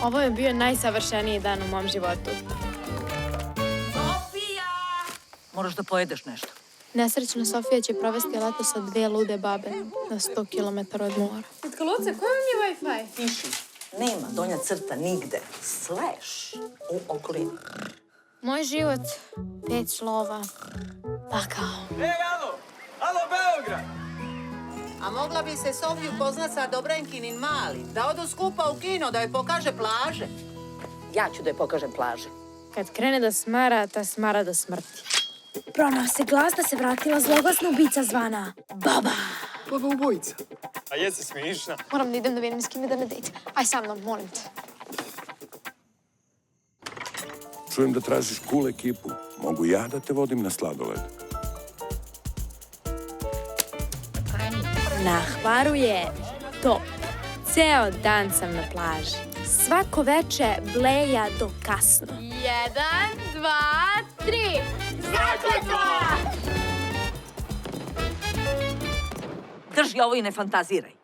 Ovo je bio najsavršeniji dan u mom životu. Sofija! Moraš da pojedeš nešto. Nesrećna Sofija će provesti leto sa 2 lude babe na 100 km od mora. Tetka Luce, koji vam je Wi-Fi? Piši. Nema donja crta nigde. Slash u okolini. Moj život, 5 slova, pakao. Alo, Beograd! A mogla bi se Sofiju poznat sa Dobrenkinim Malim, da odu skupa u kino, da joj pokaže plaže. Ja ću da joj pokažem plaže. Kad krene da smara, ta smara do smrti. Pronao se glas da se vratila zloglasna ubica zvana Baba. Baba ubojica. A jesi smišna? Moram da idem da vidim s kim ide na dejt. Aj sa mnom, molim te. Čujem da tražiš cool ekipu. Mogu ja da te vodim na sladoled? Na Hvaru je top. Ceo dan sam na plaži. Svako veče bleja do kasno. 1, 2, 3. Drži ovo i ne fantaziraj.